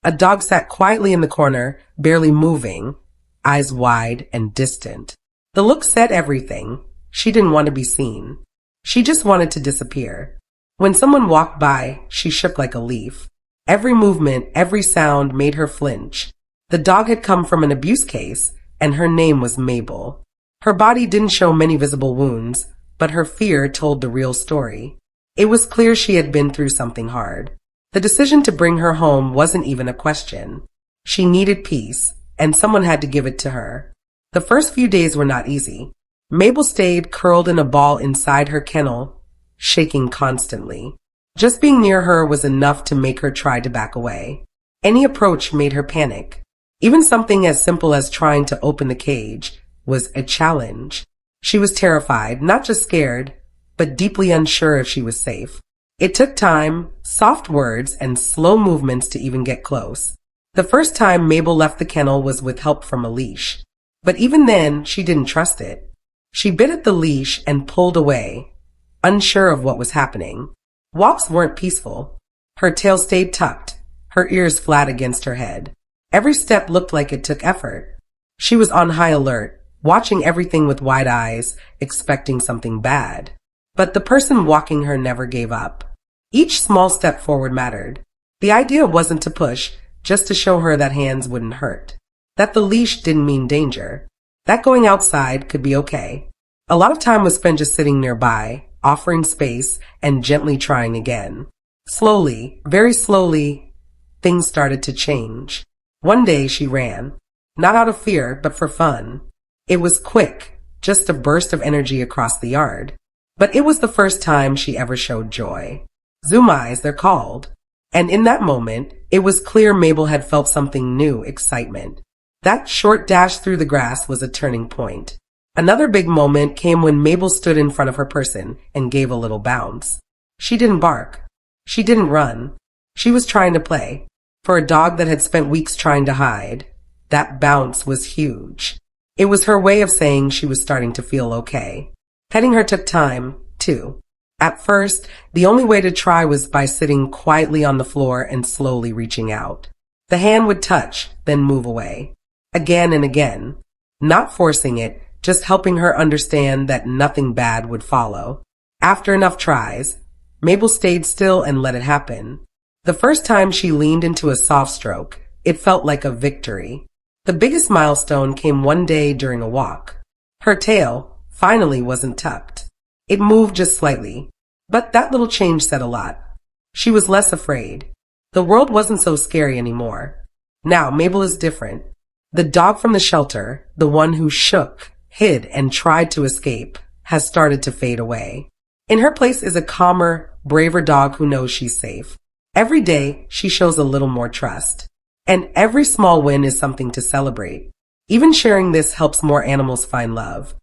A dog sat quietly in the corner, barely moving, eyes wide and distant. The look said everything. She didn't want to be seen. She just wanted to disappear. When someone walked by, she shook like a leaf. Every movement, every sound made her flinch. The dog had come from an abuse case, and her name was Mabel. Her body didn't show many visible wounds, but her fear told the real story. It was clear she had been through something hard. The decision to bring her home wasn't even a question. She needed peace, and someone had to give it to her. The first few days were not easy. Mabel stayed curled in a ball inside her kennel, shaking constantly. Just being near her was enough to make her try to back away. Any approach made her panic. Even something as simple as trying to open the cage was a challenge. She was terrified, not just scared, but deeply unsure if she was safe. It took time, soft words, and slow movements to even get close. The first time Mabel left the kennel was with help from a leash. But even then, she didn't trust it. She bit at the leash and pulled away, unsure of what was happening. Walks weren't peaceful. Her tail stayed tucked, her ears flat against her head. Every step looked like it took effort. She was on high alert, watching everything with wide eyes, expecting something bad. But the person walking her never gave up. Each small step forward mattered. The idea wasn't to push, just to show her that hands wouldn't hurt. That the leash didn't mean danger. That going outside could be okay. A lot of time was spent just sitting nearby, offering space and gently trying again. Slowly, very slowly, things started to change. One day she ran. Not out of fear, but for fun. It was quick, just a burst of energy across the yard. But it was the first time she ever showed joy. Zoomies, they're called. And in that moment, it was clear Mabel had felt something new, excitement. That short dash through the grass was a turning point. Another big moment came when Mabel stood in front of her person and gave a little bounce. She didn't bark. She didn't run. She was trying to play. For a dog that had spent weeks trying to hide, that bounce was huge. It was her way of saying she was starting to feel okay. Petting her took time, too. At first, the only way to try was by sitting quietly on the floor and slowly reaching out. The hand would touch, then move away. Again and again. Not forcing it, just helping her understand that nothing bad would follow. After enough tries, Mabel stayed still and let it happen. The first time she leaned into a soft stroke, it felt like a victory. The biggest milestone came one day during a walk. Her tail finally wasn't tucked. It moved just slightly, but that little change said a lot. She was less afraid. The world wasn't so scary anymore. Now Mabel is different. The dog from the shelter, the one who shook, hid, and tried to escape, has started to fade away. In her place is a calmer, braver dog who knows she's safe. Every day, she shows a little more trust. And every small win is something to celebrate. Even sharing this helps more animals find love.